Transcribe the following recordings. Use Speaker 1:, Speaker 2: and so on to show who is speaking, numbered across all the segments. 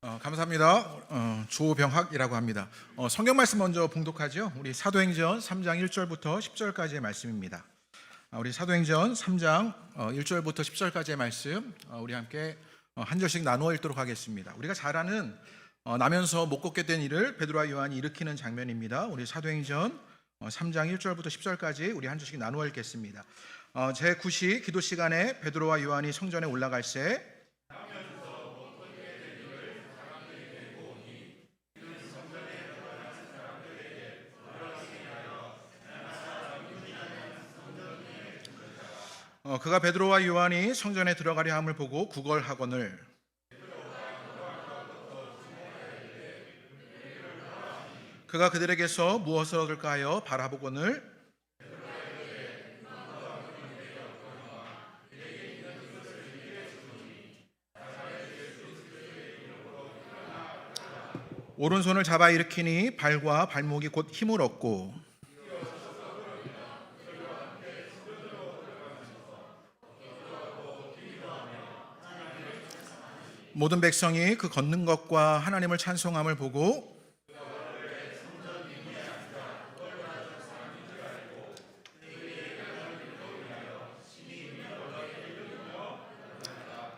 Speaker 1: 감사합니다. 조병학이라고 합니다. 성경 말씀 먼저 봉독하죠. 우리 사도행전 3장 1절부터 10절까지의 말씀입니다. 우리 사도행전 3장 1절부터 10절까지의 말씀 우리 함께 한 절씩 나누어 읽도록 하겠습니다. 우리가 잘 아는 나면서 못 걷게 된 일을 베드로와 요한이 일으키는 장면입니다. 우리 사도행전 3장 1절부터 10절까지 우리 한 절씩 나누어 읽겠습니다. 제9시 기도 시간에 베드로와 요한이 성전에 올라갈 새 그가 베드로와 요한이 성전에 들어가려 함을 보고 구걸하거늘 그가 그들에게서 무엇을 얻을까 하여 바라보거늘 오른손을 잡아 일으키니 발과 발목이 곧 힘을 얻고 모든 백성이 그 걷는 것과 하나님을 찬송함을 보고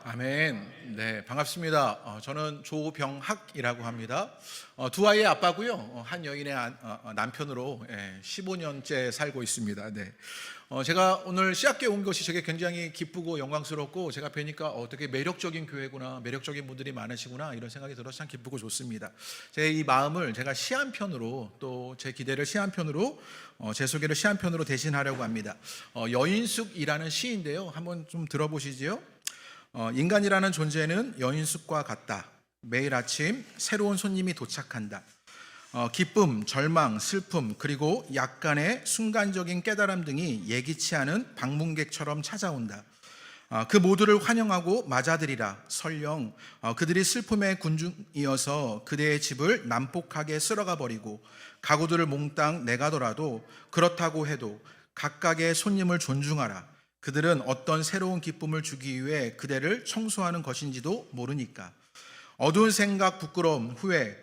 Speaker 1: 아멘. 네, 반갑습니다. 저는 조병학이라고 합니다. 두 아이의 아빠고요. 한 여인의 남편으로 15년째 살고 있습니다. 네. 제가 오늘 씨앗교회 온 것이 제게 굉장히 기쁘고 영광스럽고 제가 뵈니까 되게 매력적인 교회구나, 매력적인 분들이 많으시구나 이런 생각이 들어서 참 기쁘고 좋습니다. 제 이 마음을 제가 시 한 편으로 또 제 기대를 시 한 편으로 제 소개를 시 한 편으로 대신하려고 합니다. 여인숙이라는 시인데요. 한번 좀 들어보시지요. 인간이라는 존재는 여인숙과 같다. 매일 아침 새로운 손님이 도착한다. 기쁨, 절망, 슬픔, 그리고 약간의 순간적인 깨달음 등이 예기치 않은 방문객처럼 찾아온다. 그 모두를 환영하고 맞아들이라. 설령 그들이 슬픔의 군중이어서 그대의 집을 난폭하게 쓸어가 버리고 가구들을 몽땅 내가더라도 그렇다고 해도 각각의 손님을 존중하라. 그들은 어떤 새로운 기쁨을 주기 위해 그대를 청소하는 것인지도 모르니까. 어두운 생각, 부끄러움, 후회,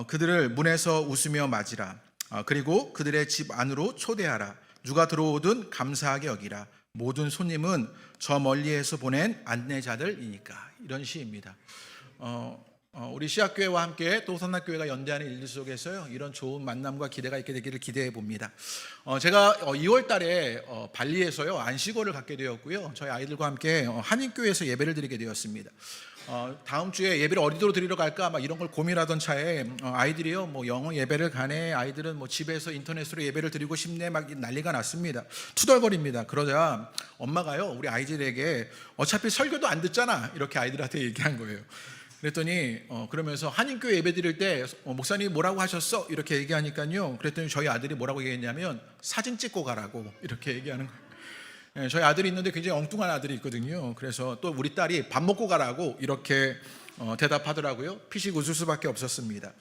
Speaker 1: 그들을 문에서 웃으며 맞으라. 그리고 그들의 집 안으로 초대하라. 누가 들어오든 감사하게 여기라. 모든 손님은 저 멀리에서 보낸 안내자들이니까. 이런 시입니다. 우리 씨앗교회와 함께 또 선락교회가 연대하는 일들 속에서요, 이런 좋은 만남과 기대가 있게 되기를 기대해 봅니다. 제가 2월 달에 발리에서요 안식월을 갖게 되었고요, 저희 아이들과 함께 한인교회에서 예배를 드리게 되었습니다. 다음 주에 예배를 어디로 드리러 갈까 막 이런 걸 고민하던 차에 아이들이요 뭐 영어 예배를 가네, 아이들은 뭐 집에서 인터넷으로 예배를 드리고 싶네 막 난리가 났습니다. 투덜거립니다. 그러자 엄마가요 우리 아이들에게 어차피 설교도 안 듣잖아 이렇게 아이들한테 얘기한 거예요. 그랬더니 그러면서 한인교회 예배 드릴 때 목사님이 뭐라고 하셨어? 이렇게 얘기하니까요, 그랬더니 저희 아들이 뭐라고 얘기했냐면 사진 찍고 가라고 이렇게 얘기하는 거예요. 저희 아들이 있는데 굉장히 엉뚱한 아들이 있거든요. 그래서 또 우리 딸이 밥 먹고 가라고 이렇게 대답하더라고요. 피식 웃을 수밖에 없었습니다.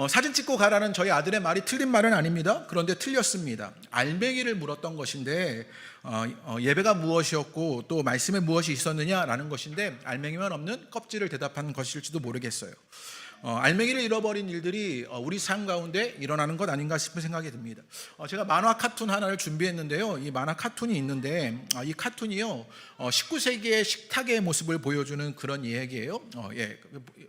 Speaker 1: 사진 찍고 가라는 저희 아들의 말이 틀린 말은 아닙니다. 그런데 틀렸습니다. 알맹이를 물었던 것인데 예배가 무엇이었고 또 말씀에 무엇이 있었느냐라는 것인데 알맹이만 없는 껍질을 대답한 것일지도 모르겠어요. 알맹이를 잃어버린 일들이 우리 삶 가운데 일어나는 것 아닌가 싶은 생각이 듭니다. 제가 만화 카툰 하나를 준비했는데요. 이 만화 카툰이 있는데 이 카툰이요 19세기의 식탁의 모습을 보여주는 그런 이야기예요.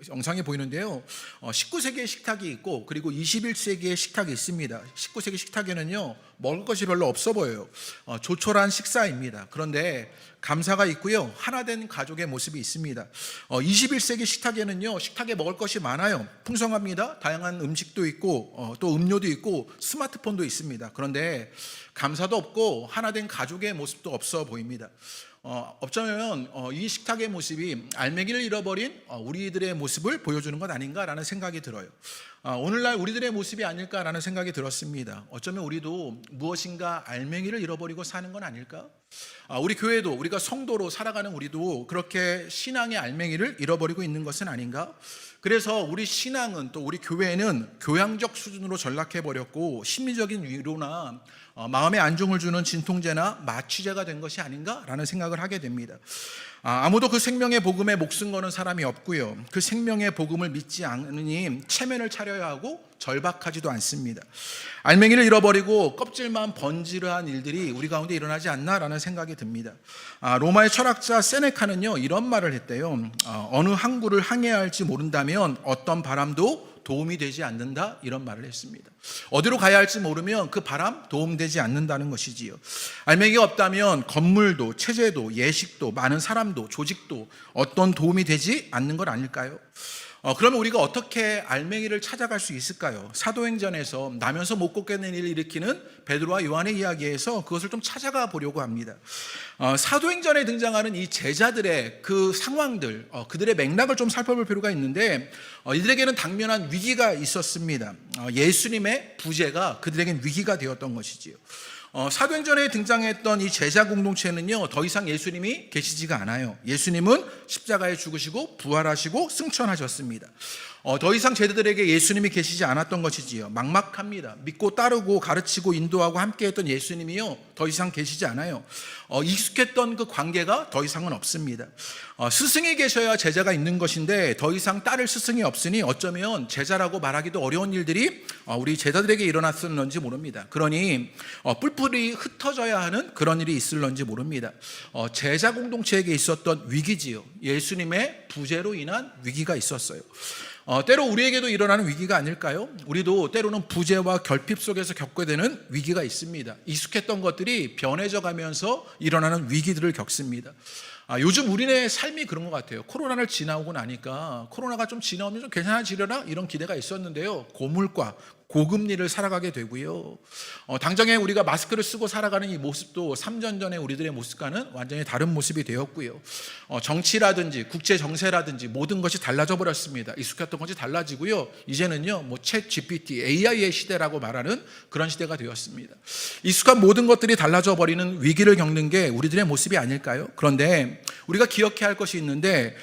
Speaker 1: 영상에 보이는데요, 19세기의 식탁이 있고 그리고 21세기의 식탁이 있습니다. 19세기 식탁에는요 먹을 것이 별로 없어 보여요. 조촐한 식사입니다. 그런데 감사가 있고요, 하나된 가족의 모습이 있습니다. 21세기 식탁에는요 식탁에 먹을 것이 많아요. 풍성합니다. 다양한 음식도 있고 또 음료도 있고 스마트폰도 있습니다. 그런데 감사도 없고 하나된 가족의 모습도 없어 보입니다. 어쩌면 이 식탁의 모습이 알맹이를 잃어버린 우리들의 모습을 보여주는 것 아닌가라는 생각이 들어요. 오늘날 우리들의 모습이 아닐까라는 생각이 들었습니다. 어쩌면 우리도 무엇인가 알맹이를 잃어버리고 사는 건 아닐까? 우리 교회도, 우리가 성도로 살아가는 우리도 그렇게 신앙의 알맹이를 잃어버리고 있는 것은 아닌가? 그래서 우리 신앙은 또 우리 교회는 교양적 수준으로 전락해버렸고 심리적인 위로나 마음의 안정을 주는 진통제나 마취제가 된 것이 아닌가라는 생각을 하게 됩니다. 아무도 그 생명의 복음에 목숨 거는 사람이 없고요. 그 생명의 복음을 믿지 않으니 체면을 차려야 하고 절박하지도 않습니다. 알맹이를 잃어버리고 껍질만 번지르한 일들이 우리 가운데 일어나지 않나라는 생각이 듭니다. 로마의 철학자 세네카는요, 이런 말을 했대요. 어느 항구를 항해해야 할지 모른다면 어떤 바람도 도움이 되지 않는다, 이런 말을 했습니다. 어디로 가야 할지 모르면 그 바람 도움되지 않는다는 것이지요. 알맹이가 없다면 건물도 체제도 예식도 많은 사람도 조직도 어떤 도움이 되지 않는 것 아닐까요? 그러면 우리가 어떻게 알맹이를 찾아갈 수 있을까요? 사도행전에서 나면서 못 걷겠는 일을 일으키는 베드로와 요한의 이야기에서 그것을 좀 찾아가 보려고 합니다. 사도행전에 등장하는 이 제자들의 그 상황들, 그들의 맥락을 좀 살펴볼 필요가 있는데, 이들에게는 당면한 위기가 있었습니다. 예수님의 부재가 그들에겐 위기가 되었던 것이지요. 사도행전에 등장했던 이 제자 공동체는요, 더 이상 예수님이 계시지가 않아요. 예수님은 십자가에 죽으시고 부활하시고 승천하셨습니다. 더 이상 제자들에게 예수님이 계시지 않았던 것이지요. 막막합니다. 믿고 따르고 가르치고 인도하고 함께했던 예수님이요, 더 이상 계시지 않아요. 익숙했던 그 관계가 더 이상은 없습니다. 스승이 계셔야 제자가 있는 것인데 더 이상 따를 스승이 없으니 어쩌면 제자라고 말하기도 어려운 일들이 우리 제자들에게 일어났을런지 모릅니다. 그러니 뿔뿔이 흩어져야 하는 그런 일이 있을런지 모릅니다. 제자 공동체에게 있었던 위기지요. 예수님의 부재로 인한 위기가 있었어요. 때로 우리에게도 일어나는 위기가 아닐까요? 우리도 때로는 부재와 결핍 속에서 겪게 되는 위기가 있습니다. 익숙했던 것들이 변해져 가면서 일어나는 위기들을 겪습니다. 요즘 우리네 삶이 그런 것 같아요. 코로나를 지나오고 나니까 코로나가 좀 지나오면 좀 괜찮아지려나? 이런 기대가 있었는데요. 고물가, 고금리를 살아가게 되고요. 당장에 우리가 마스크를 쓰고 살아가는 이 모습도 3년 전에 우리들의 모습과는 완전히 다른 모습이 되었고요. 정치라든지 국제 정세라든지 모든 것이 달라져 버렸습니다. 익숙했던 것이 달라지고요. 이제는요, 챗 GPT, AI의 시대라고 말하는 그런 시대가 되었습니다. 익숙한 모든 것들이 달라져 버리는 위기를 겪는 게 우리들의 모습이 아닐까요? 그런데 우리가 기억해야 할 것이 있는데,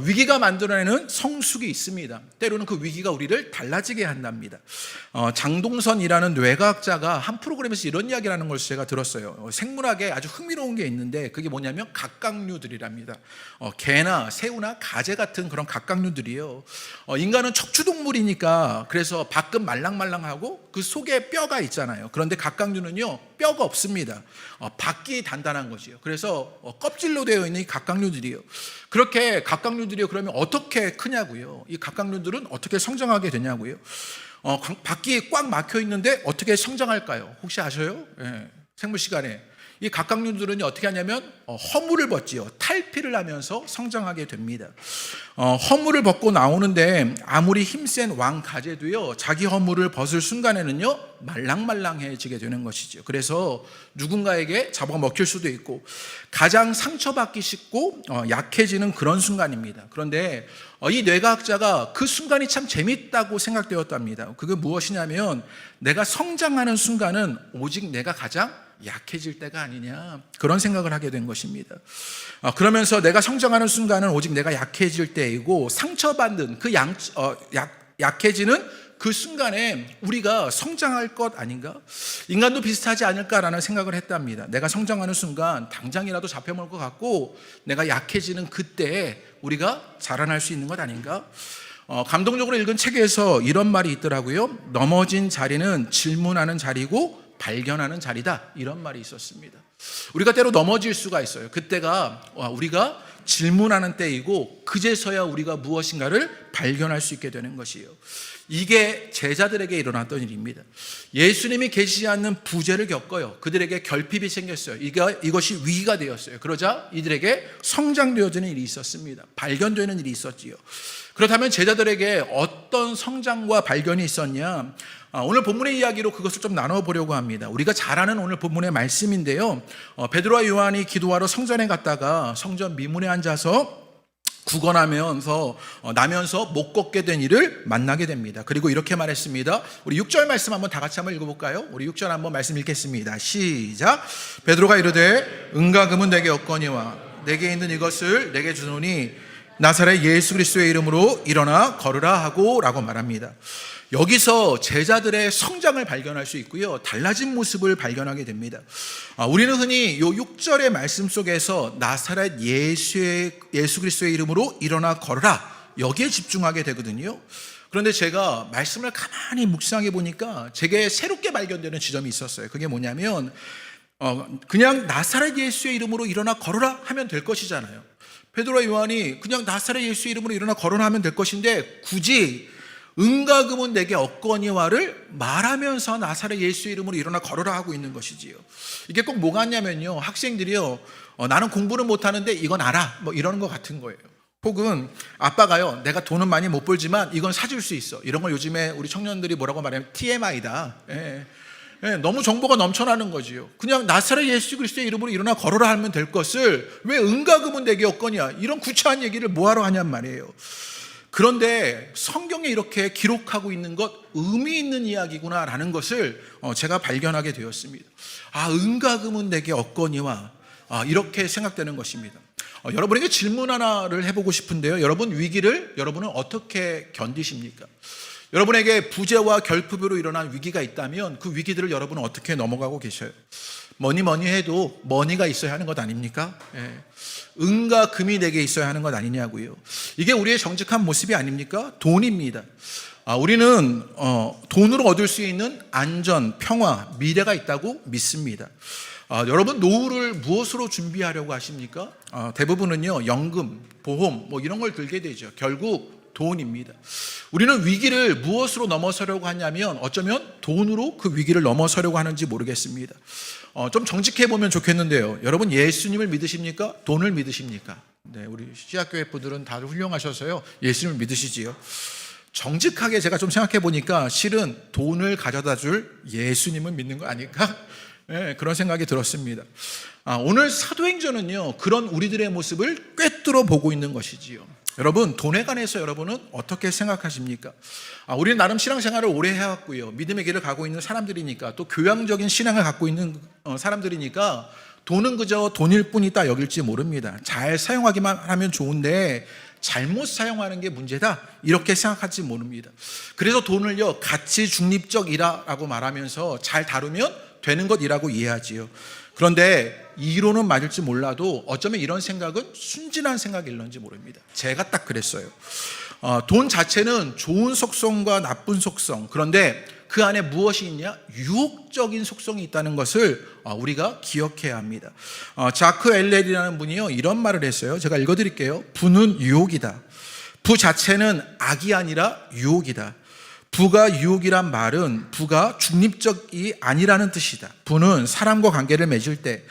Speaker 1: 위기가 만들어내는 성숙이 있습니다. 때로는 그 위기가 우리를 달라지게 한답니다. 장동선이라는 뇌과학자가 한 프로그램에서 이런 이야기를 하는 것을 제가 들었어요. 생물학에 아주 흥미로운 게 있는데 그게 뭐냐면 각각류들이랍니다. 개나 새우나 가재 같은 그런 각각류들이요. 인간은 척추동물이니까 그래서 밖은 말랑말랑하고 그 속에 뼈가 있잖아요. 그런데 각각류는요, 뼈가 없습니다. 밖이 단단한 것이요. 그래서 껍질로 되어 있는 이 각각류들이요. 그렇게 각각류들이 그러면 어떻게 크냐고요? 이 각각류들은 어떻게 성장하게 되냐고요? 밖이 꽉 막혀 있는데 어떻게 성장할까요? 혹시 아셔요? 생물 시간에 이 각각류들은 어떻게 하냐면 허물을 벗지요. 탈피를 하면서 성장하게 됩니다. 허물을 벗고 나오는데 아무리 힘센 왕가재도요, 자기 허물을 벗을 순간에는요, 말랑말랑해지게 되는 것이죠. 그래서 누군가에게 잡아먹힐 수도 있고 가장 상처받기 쉽고 약해지는 그런 순간입니다. 그런데 이 뇌과학자가 그 순간이 참 재밌다고 생각되었답니다. 그게 무엇이냐면 내가 성장하는 순간은 오직 내가 가장 약해질 때가 아니냐, 그런 생각을 하게 된 것입니다. 그러면서 내가 성장하는 순간은 오직 내가 약해질 때이고 상처받는 그 약해지는 그 순간에 우리가 성장할 것 아닌가? 인간도 비슷하지 않을까라는 생각을 했답니다. 내가 성장하는 순간 당장이라도 잡혀먹을 것 같고 내가 약해지는 그때에 우리가 자라날 수 있는 것 아닌가? 감동적으로 읽은 책에서 이런 말이 있더라고요. 넘어진 자리는 질문하는 자리고 발견하는 자리다, 이런 말이 있었습니다. 우리가 때로 넘어질 수가 있어요. 그때가 우리가 질문하는 때이고 그제서야 우리가 무엇인가를 발견할 수 있게 되는 것이에요. 이게 제자들에게 일어났던 일입니다. 예수님이 계시지 않는 부재를 겪어요. 그들에게 결핍이 생겼어요. 이것이 위기가 되었어요. 그러자 이들에게 성장되어지는 일이 있었습니다. 발견되는 일이 있었지요. 그렇다면 제자들에게 어떤 성장과 발견이 있었냐? 오늘 본문의 이야기로 그것을 좀 나눠보려고 합니다. 우리가 잘 아는 오늘 본문의 말씀인데요, 베드로와 요한이 기도하러 성전에 갔다가 성전 미문에 앉아서 구걸하면서 나면서 못 걷게 된 일을 만나게 됩니다. 그리고 이렇게 말했습니다. 우리 6절 말씀 한번 다 같이 한번 읽어볼까요? 우리 6절 한번 말씀 읽겠습니다. 시작. 베드로가 이르되 은과 금은 내게 없거니와 내게 있는 이것을 내게 주노니 나사렛 예수 그리스도의 이름으로 일어나 걸으라 하고 라고 말합니다. 여기서 제자들의 성장을 발견할 수 있고요, 달라진 모습을 발견하게 됩니다. 우리는 흔히 요 6절의 말씀 속에서 나사렛 예수 그리스도의 이름으로 일어나 걸으라, 여기에 집중하게 되거든요. 그런데 제가 말씀을 가만히 묵상해 보니까 제게 새롭게 발견되는 지점이 있었어요. 그게 뭐냐면 그냥 나사렛 예수의 이름으로 일어나 걸으라 하면 될 것이잖아요. 베드로와 요한이 그냥 나사렛 예수의 이름으로 일어나 걸으라 하면 될 것인데, 굳이 은과 금은 내게 없거니와를 말하면서 나사렛 예수의 이름으로 일어나 걸으라 하고 있는 것이지요. 이게 꼭 뭐가 같냐면요, 학생들이요, 나는 공부는 못하는데 이건 알아, 뭐 이러는 것 같은 거예요. 혹은 아빠가요, 내가 돈은 많이 못 벌지만 이건 사줄 수 있어, 이런 걸 요즘에 우리 청년들이 뭐라고 말하면 TMI다. 너무 정보가 넘쳐나는 거지요. 그냥 나사렛 예수 그리스도의 이름으로 일어나 걸어라 하면 될 것을 왜 은과 금은 내게 없거냐, 이런 구차한 얘기를 뭐하러 하냔 말이에요. 그런데 성경에 이렇게 기록하고 있는 것, 의미 있는 이야기구나라는 것을 제가 발견하게 되었습니다. 은과 금은 내게 없거니와, 이렇게 생각되는 것입니다. 여러분에게 질문 하나를 해보고 싶은데요, 여러분 위기를 여러분은 어떻게 견디십니까? 여러분에게 부재와 결핍으로 일어난 위기가 있다면 그 위기들을 여러분은 어떻게 넘어가고 계셔요? 뭐니 해도 머니가 있어야 하는 것 아닙니까? 은과 금이 내게 있어야 하는 것 아니냐고요. 이게 우리의 정직한 모습이 아닙니까? 돈입니다. 우리는 돈으로 얻을 수 있는 안전, 평화, 미래가 있다고 믿습니다. 여러분 노후를 무엇으로 준비하려고 하십니까? 대부분은요, 연금, 보험 뭐 이런 걸 들게 되죠. 결국 돈입니다. 우리는 위기를 무엇으로 넘어서려고 하냐면 어쩌면 돈으로 그 위기를 넘어서려고 하는지 모르겠습니다. 좀 정직해 보면 좋겠는데요, 여러분 예수님을 믿으십니까? 돈을 믿으십니까? 네, 우리 시작교회 분들은 다들 훌륭하셔서요, 예수님을 믿으시지요. 정직하게 제가 좀 생각해 보니까 실은 돈을 가져다 줄 예수님을 믿는 거 아닐까? 네, 그런 생각이 들었습니다. 오늘 사도행전은요, 그런 우리들의 모습을 꿰뚫어 보고 있는 것이지요. 여러분, 돈에 관해서 여러분은 어떻게 생각하십니까? 우리는 나름 신앙생활을 오래 해왔고요, 믿음의 길을 가고 있는 사람들이니까, 또 교양적인 신앙을 갖고 있는 사람들이니까 돈은 그저 돈일 뿐이다 여길지 모릅니다. 잘 사용하기만 하면 좋은데 잘못 사용하는 게 문제다, 이렇게 생각할지 모릅니다. 그래서 돈을요, 가치 중립적이라고 말하면서 잘 다루면 되는 것이라고 이해하지요. 그런데 이론은 맞을지 몰라도 어쩌면 이런 생각은 순진한 생각일런지 모릅니다. 제가 딱 그랬어요. 돈 자체는 좋은 속성과 나쁜 속성, 그런데 그 안에 무엇이 있냐? 유혹적인 속성이 있다는 것을 우리가 기억해야 합니다. 자크 엘렐이라는 분이요, 이런 말을 했어요. 제가 읽어드릴게요. 부는 유혹이다. 부 자체는 악이 아니라 유혹이다. 부가 유혹이란 말은 부가 중립적이 아니라는 뜻이다. 부는 사람과 관계를 맺을 때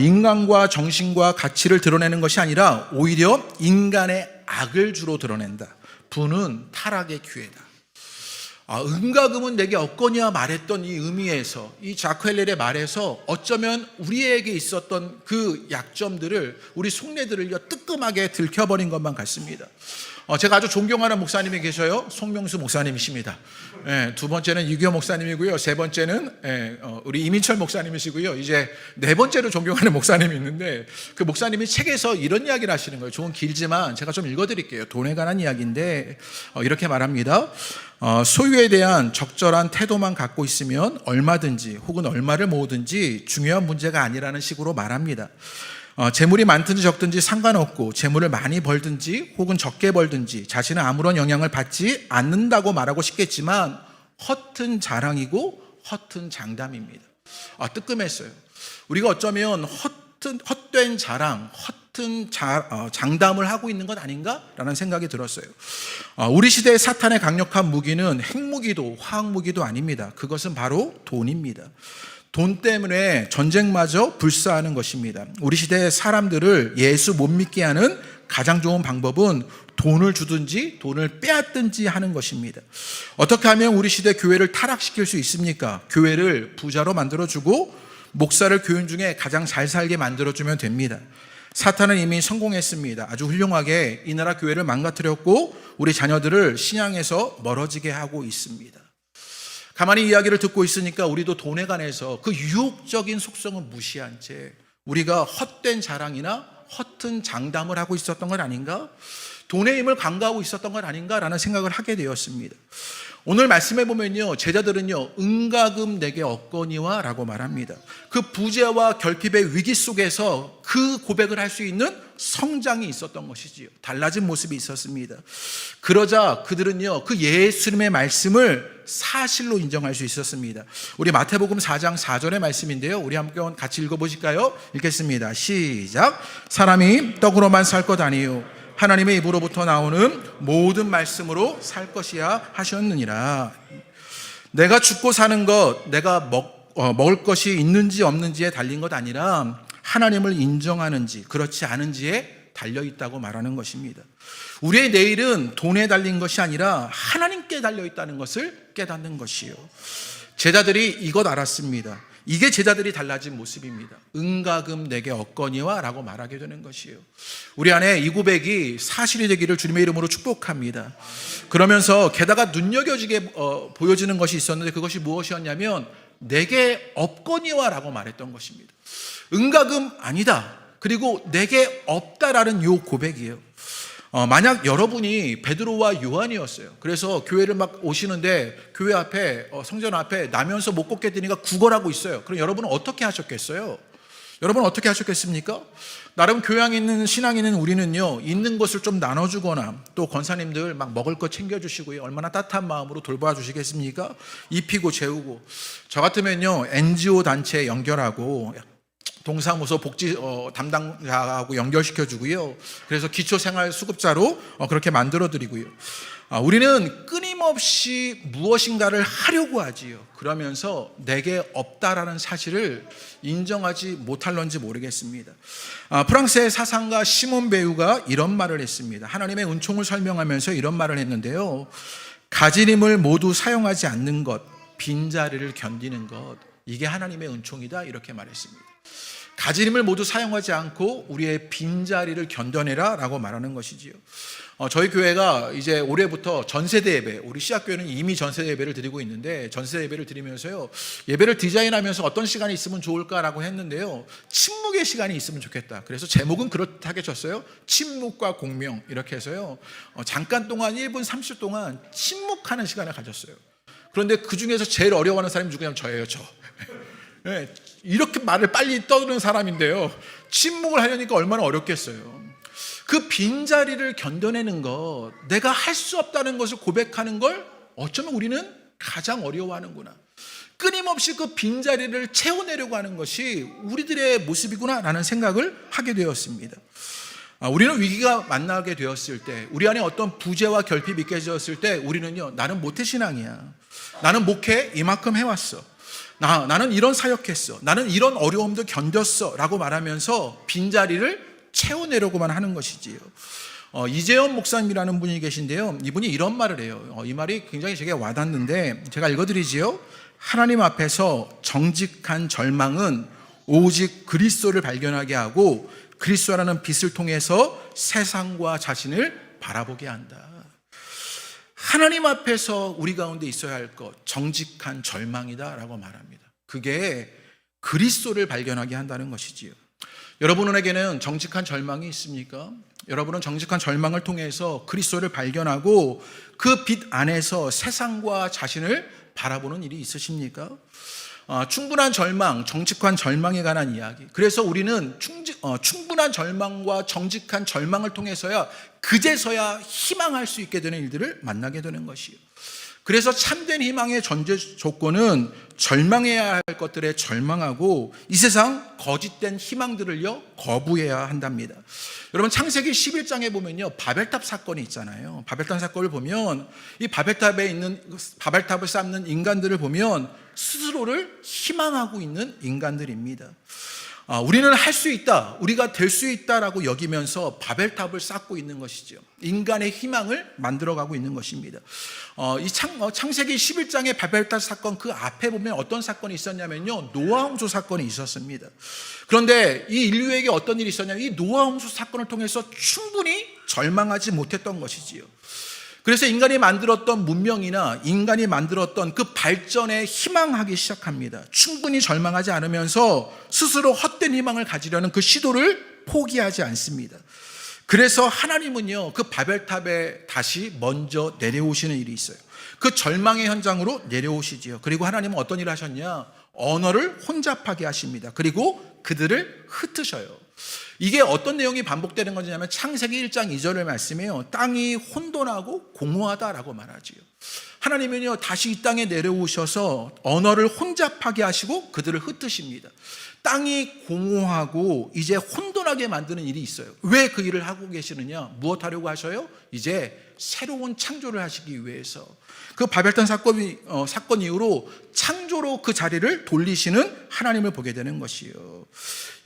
Speaker 1: 인간과 정신과 가치를 드러내는 것이 아니라 오히려 인간의 악을 주로 드러낸다. 부는 타락의 기회다. 은과 금은 내게 없거니와 말했던 이 의미에서, 이 자크헬렐의 말에서 어쩌면 우리에게 있었던 그 약점들을, 우리 속내들을 뜨끔하게 들켜버린 것만 같습니다. 제가 아주 존경하는 목사님이 계셔요. 송명수 목사님이십니다. 두 번째는 이규호 목사님이고요. 세 번째는 우리 이민철 목사님이시고요. 이제 네 번째로 존경하는 목사님이 있는데, 그 목사님이 책에서 이런 이야기를 하시는 거예요. 조금 길지만 제가 좀 읽어드릴게요. 돈에 관한 이야기인데 이렇게 말합니다. 소유에 대한 적절한 태도만 갖고 있으면 얼마든지 혹은 얼마를 모으든지 중요한 문제가 아니라는 식으로 말합니다. 재물이 많든지 적든지 상관없고 재물을 많이 벌든지 혹은 적게 벌든지 자신은 아무런 영향을 받지 않는다고 말하고 싶겠지만 허튼 자랑이고 허튼 장담입니다. 뜨끔했어요. 우리가 어쩌면 헛된 자랑, 허튼 장담을 하고 있는 것 아닌가라는 생각이 들었어요. 우리 시대의 사탄의 강력한 무기는 핵무기도 화학무기도 아닙니다. 그것은 바로 돈입니다. 돈 때문에 전쟁마저 불사하는 것입니다. 우리 시대의 사람들을 예수 못 믿게 하는 가장 좋은 방법은 돈을 주든지 돈을 빼앗든지 하는 것입니다. 어떻게 하면 우리 시대 교회를 타락시킬 수 있습니까? 교회를 부자로 만들어주고 목사를 교인 중에 가장 잘 살게 만들어주면 됩니다. 사탄은 이미 성공했습니다. 아주 훌륭하게 이 나라 교회를 망가뜨렸고 우리 자녀들을 신앙에서 멀어지게 하고 있습니다. 가만히 이야기를 듣고 있으니까 우리도 돈에 관해서 그 유혹적인 속성을 무시한 채 우리가 헛된 자랑이나 허튼 장담을 하고 있었던 건 아닌가? 돈의 힘을 강구하고 있었던 건 아닌가라는 생각을 하게 되었습니다. 오늘 말씀해 보면요, 제자들은요, 은가금 내게 얻거니와 라고 말합니다. 그 부재와 결핍의 위기 속에서 그 고백을 할 수 있는 성장이 있었던 것이지요. 달라진 모습이 있었습니다. 그러자 그들은요, 그 예수님의 말씀을 사실로 인정할 수 있었습니다. 우리 마태복음 4장 4절의 말씀인데요, 우리 함께 같이 읽어보실까요? 읽겠습니다. 시작. 사람이 떡으로만 살 것 아니요 하나님의 입으로부터 나오는 모든 말씀으로 살 것이야 하셨느니라. 내가 죽고 사는 것, 내가 먹을 것이 있는지 없는지에 달린 것 아니라 하나님을 인정하는지 그렇지 않은지에 달려있다고 말하는 것입니다. 우리의 내일은 돈에 달린 것이 아니라 하나님께 달려있다는 것을 깨닫는 것이요. 제자들이 이것 알았습니다. 이게 제자들이 달라진 모습입니다. 은가금 내게 얻거니와 라고 말하게 되는 것이에요. 우리 안에 이 고백이 사실이 되기를 주님의 이름으로 축복합니다. 그러면서 게다가 눈여겨지게 보여지는 것이 있었는데 그것이 무엇이었냐면 내게 없거니와 라고 말했던 것입니다. 은가금 아니다. 그리고 내게 없다라는 이 고백이에요. 만약 여러분이 베드로와 요한이었어요. 그래서 교회를 막 오시는데 교회 앞에 성전 앞에 나면서 못 걷게 되니까 구걸하고 있어요. 그럼 여러분은 어떻게 하셨겠어요? 여러분 어떻게 하셨겠습니까? 나름 교양 있는 신앙 있는 우리는요, 있는 것을 좀 나눠주거나 또 권사님들 막 먹을 거 챙겨주시고요, 얼마나 따뜻한 마음으로 돌봐 주시겠습니까? 입히고 재우고. 저 같으면요, NGO 단체에 연결하고 동사무소 복지 담당자하고 연결시켜주고요. 그래서 기초생활수급자로 그렇게 만들어드리고요. 우리는 끊임없이 무엇인가를 하려고 하지요. 그러면서 내게 없다라는 사실을 인정하지 못할런지 모르겠습니다. 프랑스의 사상가 시몬 베유가 이런 말을 했습니다. 하나님의 은총을 설명하면서 이런 말을 했는데요. 가진 힘을 모두 사용하지 않는 것, 빈자리를 견디는 것, 이게 하나님의 은총이다 이렇게 말했습니다. 가진 힘을 모두 사용하지 않고 우리의 빈자리를 견뎌내라 라고 말하는 것이지요. 저희 교회가 이제 올해부터 전세대 예배, 우리 씨앗교회는 이미 전세대 예배를 드리고 있는데 전세대 예배를 드리면서요, 예배를 디자인하면서 어떤 시간이 있으면 좋을까라고 했는데요, 침묵의 시간이 있으면 좋겠다. 그래서 제목은 그렇게 줬어요. 침묵과 공명 이렇게 해서요, 잠깐 동안 1분 30초 동안 침묵하는 시간을 가졌어요. 그런데 그 중에서 제일 어려워하는 사람이 누구냐면 저예요. 저. 네, 이렇게 말을 빨리 떠드는 사람인데요, 침묵을 하려니까 얼마나 어렵겠어요. 그 빈자리를 견뎌내는 것, 내가 할 수 없다는 것을 고백하는 걸 어쩌면 우리는 가장 어려워하는구나. 끊임없이 그 빈자리를 채워내려고 하는 것이 우리들의 모습이구나 라는 생각을 하게 되었습니다. 우리는 위기가 만나게 되었을 때, 우리 안에 어떤 부재와 결핍이 깨졌을 때 우리는요, 나는 모태신앙이야, 나는 목회 이만큼 해왔어, 나는 이런 사역했어, 나는 이런 어려움도 견뎠어 라고 말하면서 빈자리를 채워내려고만 하는 것이지요. 이재현 목사님이라는 분이 계신데요, 이분이 이런 말을 해요. 이 말이 굉장히 제게 와닿는데 제가 읽어드리지요. 하나님 앞에서 정직한 절망은 오직 그리스도를 발견하게 하고 그리스도라는 빛을 통해서 세상과 자신을 바라보게 한다. 하나님 앞에서 우리 가운데 있어야 할 것, 정직한 절망이다 라고 말합니다. 그게 그리스도를 발견하게 한다는 것이지요. 여러분에게는 정직한 절망이 있습니까? 여러분은 정직한 절망을 통해서 그리스도를 발견하고 그 빛 안에서 세상과 자신을 바라보는 일이 있으십니까? 충분한 절망, 정직한 절망에 관한 이야기. 그래서 우리는 충분한 절망과 정직한 절망을 통해서야 그제서야 희망할 수 있게 되는 일들을 만나게 되는 것이에요. 그래서 참된 희망의 전제 조건은 절망해야 할 것들에 절망하고 이 세상 거짓된 희망들을요 거부해야 한답니다. 여러분, 창세기 11장에 보면요, 바벨탑 사건이 있잖아요. 바벨탑 사건을 보면 이 바벨탑을 쌓는 인간들을 보면 스스로를 희망하고 있는 인간들입니다. 우리는 할 수 있다, 우리가 될 수 있다라고 여기면서 바벨탑을 쌓고 있는 것이죠. 인간의 희망을 만들어가고 있는 것입니다. 이 창세기 11장의 바벨탑 사건 그 앞에 보면 어떤 사건이 있었냐면요, 노아 홍수 사건이 있었습니다. 그런데 이 인류에게 어떤 일이 있었냐면 이 노아 홍수 사건을 통해서 충분히 절망하지 못했던 것이지요. 그래서 인간이 만들었던 문명이나 인간이 만들었던 그 발전에 희망하기 시작합니다. 충분히 절망하지 않으면서 스스로 헛된 희망을 가지려는 그 시도를 포기하지 않습니다. 그래서 하나님은요, 그 바벨탑에 다시 먼저 내려오시는 일이 있어요. 그 절망의 현장으로 내려오시지요. 그리고 하나님은 어떤 일을 하셨냐? 언어를 혼잡하게 하십니다. 그리고 그들을 흩으셔요. 이게 어떤 내용이 반복되는 거냐면 창세기 1장 2절의 말씀이에요. 땅이 혼돈하고 공허하다라고 말하지요. 하나님은요, 다시 이 땅에 내려오셔서 언어를 혼잡하게 하시고 그들을 흩으십니다. 땅이 공허하고 이제 혼돈하게 만드는 일이 있어요. 왜 그 일을 하고 계시느냐? 무엇 하려고 하셔요? 이제 새로운 창조를 하시기 위해서. 그 바벨탑 사건 이후로 창조로 그 자리를 돌리시는 하나님을 보게 되는 것이에요.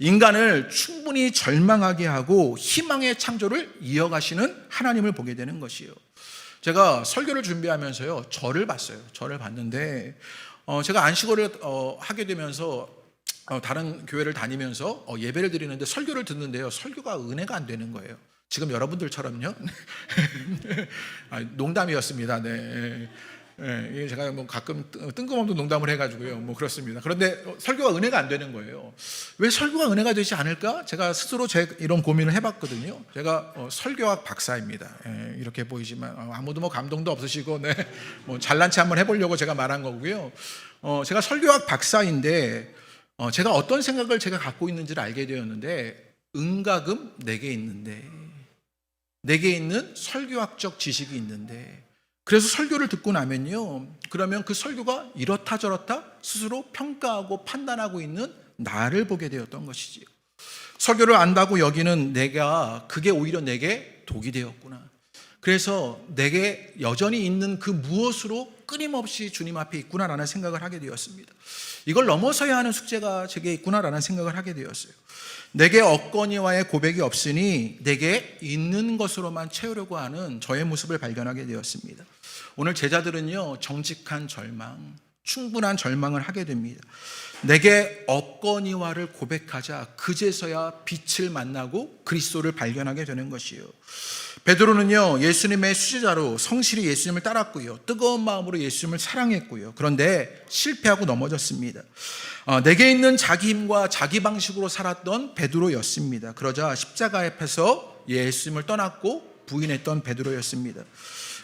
Speaker 1: 인간을 충분히 절망하게 하고 희망의 창조를 이어가시는 하나님을 보게 되는 것이에요. 제가 설교를 준비하면서요, 절을 봤어요. 절을 봤는데 제가 안식월을 하게 되면서 다른 교회를 다니면서 예배를 드리는데 설교를 듣는데요, 설교가 은혜가 안 되는 거예요. 지금 여러분들처럼요. 농담이었습니다. 네. 네, 제가 뭐 가끔 뜬금없는 농담을 해가지고요, 뭐 그렇습니다. 그런데 설교가 은혜가 안 되는 거예요. 왜 설교가 은혜가 되지 않을까? 제가 스스로 이런 고민을 해봤거든요. 제가 설교학 박사입니다. 이렇게 보이지만 아무도 뭐 감동도 없으시고, 네, 뭐 잘난 체 한번 해보려고 제가 말한 거고요. 제가 설교학 박사인데 제가 어떤 생각을 제가 갖고 있는지를 알게 되었는데, 은가금 내게 있는데, 내게 있는 설교학적 지식이 있는데, 그래서 설교를 듣고 나면요, 그러면 그 설교가 이렇다 저렇다 스스로 평가하고 판단하고 있는 나를 보게 되었던 것이지요. 설교를 안다고 여기는 내가, 그게 오히려 내게 독이 되었구나. 그래서 내게 여전히 있는 그 무엇으로 끊임없이 주님 앞에 있구나라는 생각을 하게 되었습니다. 이걸 넘어서야 하는 숙제가 제게 있구나라는 생각을 하게 되었어요. 내게 얻거니와의 고백이 없으니 내게 있는 것으로만 채우려고 하는 저의 모습을 발견하게 되었습니다. 오늘 제자들은요, 정직한 절망, 충분한 절망을 하게 됩니다. 내게 얻거니와를 고백하자 그제서야 빛을 만나고 그리스도를 발견하게 되는 것이에요. 베드로는요, 예수님의 수제자로 성실히 예수님을 따랐고요, 뜨거운 마음으로 예수님을 사랑했고요. 그런데 실패하고 넘어졌습니다. 내게 있는 자기 힘과 자기 방식으로 살았던 베드로였습니다. 그러자 십자가 앞에서 예수님을 떠났고 부인했던 베드로였습니다.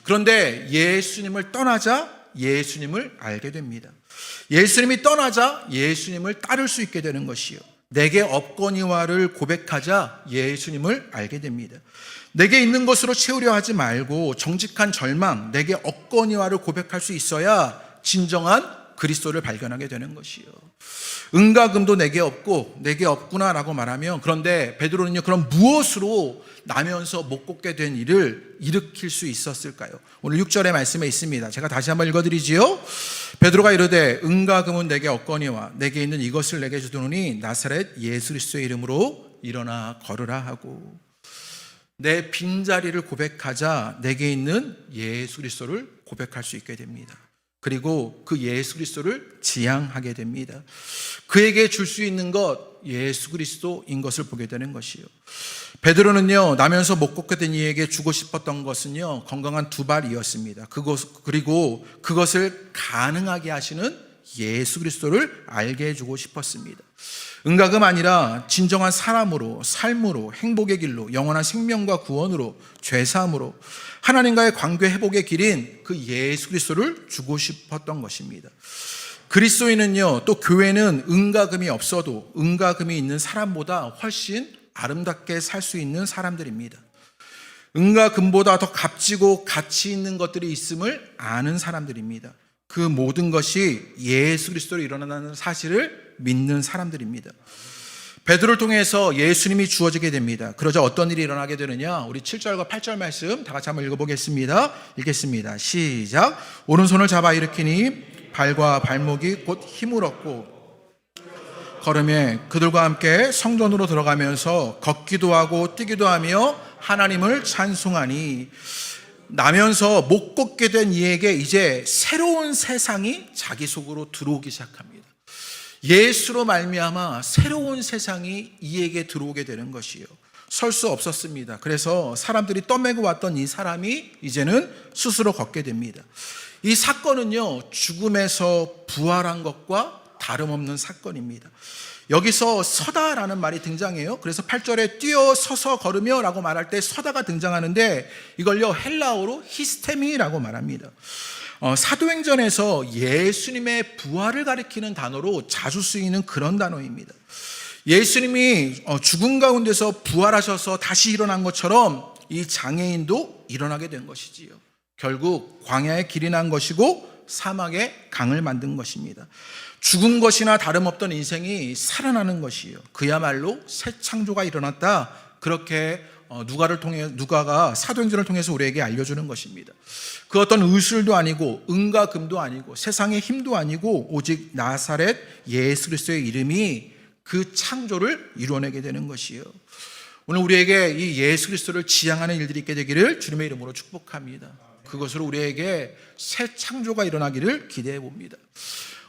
Speaker 1: 그런데 예수님을 떠나자 예수님을 알게 됩니다. 예수님이 떠나자 예수님을 따를 수 있게 되는 것이요, 내게 얻거니와를 고백하자 예수님을 알게 됩니다. 내게 있는 것으로 채우려 하지 말고 정직한 절망, 내게 얻거니와를 고백할 수 있어야 진정한 그리스도를 발견하게 되는 것이요, 은과 금도 내게 없고 내게 없구나라고 말하면, 그런데 베드로는요, 그럼 무엇으로 나면서 못 걷게 된 일을 일으킬 수 있었을까요? 오늘 6절의 말씀에 있습니다. 제가 다시 한번 읽어드리지요. 베드로가 이르되 은과 금은 내게 없거니와 내게 있는 이것을 내게 주더니 나사렛 예수 그리스도의 이름으로 일어나 걸으라 하고, 내 빈자리를 고백하자 내게 있는 예수 그리스도를 고백할 수 있게 됩니다. 그리고 그 예수 그리스도를 지향하게 됩니다. 그에게 줄 수 있는 것, 예수 그리스도인 것을 보게 되는 것이요. 베드로는요, 나면서 못 걷게 된 이에게 주고 싶었던 것은요, 건강한 두 발이었습니다. 그리고 그것을 가능하게 하시는 예수 그리스도를 알게 해주고 싶었습니다. 은가금 아니라 진정한 사람으로, 삶으로, 행복의 길로, 영원한 생명과 구원으로, 죄사함으로 하나님과의 관계 회복의 길인 그 예수 그리스도를 주고 싶었던 것입니다. 그리스도인은요, 또 교회는 은가금이 없어도 은가금이 있는 사람보다 훨씬 아름답게 살 수 있는 사람들입니다. 은과 금보다 더 값지고 가치 있는 것들이 있음을 아는 사람들입니다. 그 모든 것이 예수 그리스도로 일어나는 사실을 믿는 사람들입니다. 베드로를 통해서 예수님이 주어지게 됩니다. 그러자 어떤 일이 일어나게 되느냐? 우리 7절과 8절 말씀 다 같이 한번 읽어보겠습니다. 읽겠습니다. 시작. 오른손을 잡아 일으키니 발과 발목이 곧 힘을 얻고 걸음에 그들과 함께 성전으로 들어가면서 걷기도 하고 뛰기도 하며 하나님을 찬송하니, 나면서 못 걷게 된 이에게 이제 새로운 세상이 자기 속으로 들어오기 시작합니다. 예수로 말미암아 새로운 세상이 이에게 들어오게 되는 것이요, 설 수 없었습니다. 그래서 사람들이 떠매고 왔던 이 사람이 이제는 스스로 걷게 됩니다. 이 사건은요, 죽음에서 부활한 것과 다름없는 사건입니다. 여기서 서다라는 말이 등장해요. 그래서 8절에 뛰어 서서 걸으며 라고 말할 때 서다가 등장하는데 이걸요 헬라어로 히스테미라고 말합니다. 사도행전에서 예수님의 부활을 가리키는 단어로 자주 쓰이는 그런 단어입니다. 예수님이 죽은 가운데서 부활하셔서 다시 일어난 것처럼 이 장애인도 일어나게 된 것이지요. 결국 광야의 길이 난 것이고 사막의 강을 만든 것입니다. 죽은 것이나 다름없던 인생이 살아나는 것이요, 그야말로 새 창조가 일어났다. 그렇게 누가가 사도행전을 통해서 우리에게 알려주는 것입니다. 그 어떤 의술도 아니고 은과 금도 아니고 세상의 힘도 아니고 오직 나사렛 예수 그리스도의 이름이 그 창조를 이루어내게 되는 것이요, 오늘 우리에게 이 예수 그리스도를 지향하는 일들이 있게 되기를 주님의 이름으로 축복합니다. 그것으로 우리에게 새 창조가 일어나기를 기대해 봅니다.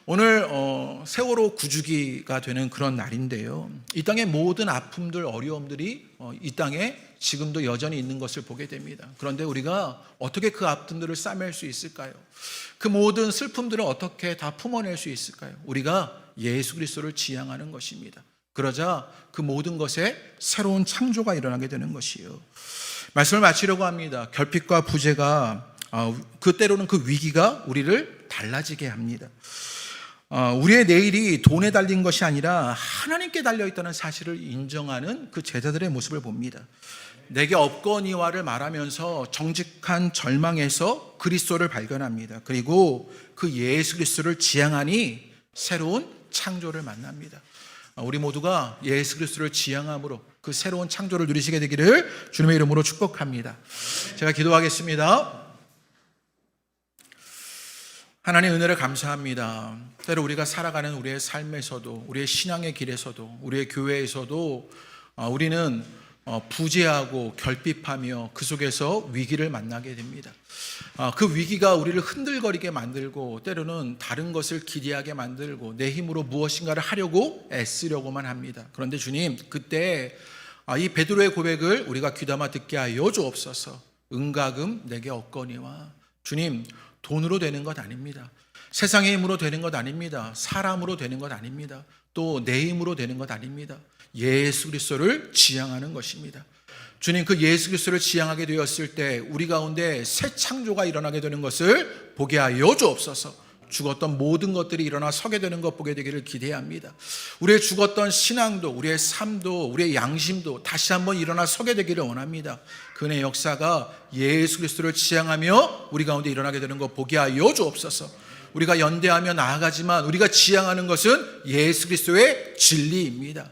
Speaker 1: 오늘 세월호 구주기가 되는 그런 날인데요, 이 땅의 모든 아픔들, 어려움들이 이 땅에 지금도 여전히 있는 것을 보게 됩니다. 그런데 우리가 어떻게 그 아픔들을 싸맬 수 있을까요? 그 모든 슬픔들을 어떻게 다 품어낼 수 있을까요? 우리가 예수 그리스도를 지향하는 것입니다. 그러자 그 모든 것에 새로운 창조가 일어나게 되는 것이요, 말씀을 마치려고 합니다. 결핍과 부재가 그 때로는 그 위기가 우리를 달라지게 합니다. 우리의 내일이 돈에 달린 것이 아니라 하나님께 달려있다는 사실을 인정하는 그 제자들의 모습을 봅니다. 내게 없거니와를 말하면서 정직한 절망에서 그리스도를 발견합니다. 그리고 그 예수 그리스도를 지향하니 새로운 창조를 만납니다. 우리 모두가 예수 그리스도를 지향함으로 그 새로운 창조를 누리시게 되기를 주님의 이름으로 축복합니다. 제가 기도하겠습니다. 하나님 은혜를 감사합니다. 때로 우리가 살아가는 우리의 삶에서도, 우리의 신앙의 길에서도, 우리의 교회에서도 우리는 부재하고 결핍하며 그 속에서 위기를 만나게 됩니다. 그 위기가 우리를 흔들거리게 만들고 때로는 다른 것을 기대하게 만들고 내 힘으로 무엇인가를 하려고 애쓰려고만 합니다. 그런데 주님, 그때 이 베드로의 고백을 우리가 귀담아 듣게 하여 주옵소서. 은과 금 내게 없거니와. 주님, 돈으로 되는 것 아닙니다. 세상의 힘으로 되는 것 아닙니다. 사람으로 되는 것 아닙니다. 또 내 힘으로 되는 것 아닙니다. 예수 그리스도를 지향하는 것입니다. 주님, 그 예수 그리스도를 지향하게 되었을 때 우리 가운데 새 창조가 일어나게 되는 것을 보게 하여 주옵소서. 죽었던 모든 것들이 일어나 서게 되는 것 보게 되기를 기대합니다. 우리의 죽었던 신앙도, 우리의 삶도, 우리의 양심도 다시 한번 일어나 서게 되기를 원합니다. 그의 역사가 예수 그리스도를 지향하며 우리 가운데 일어나게 되는 것 보게 하여 주옵소서. 우리가 연대하며 나아가지만 우리가 지향하는 것은 예수 그리스도의 진리입니다.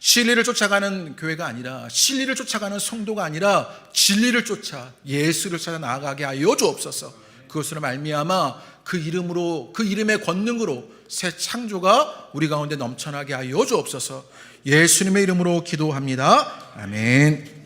Speaker 1: 진리를 쫓아가는 교회가 아니라, 진리를 쫓아가는 성도가 아니라 진리를 쫓아 예수를 찾아 나아가게 하여 주옵소서. 그것으로 말미암아 그 이름으로, 그 이름의 권능으로 새 창조가 우리 가운데 넘쳐나게 하여 주옵소서. 예수님의 이름으로 기도합니다. 아멘.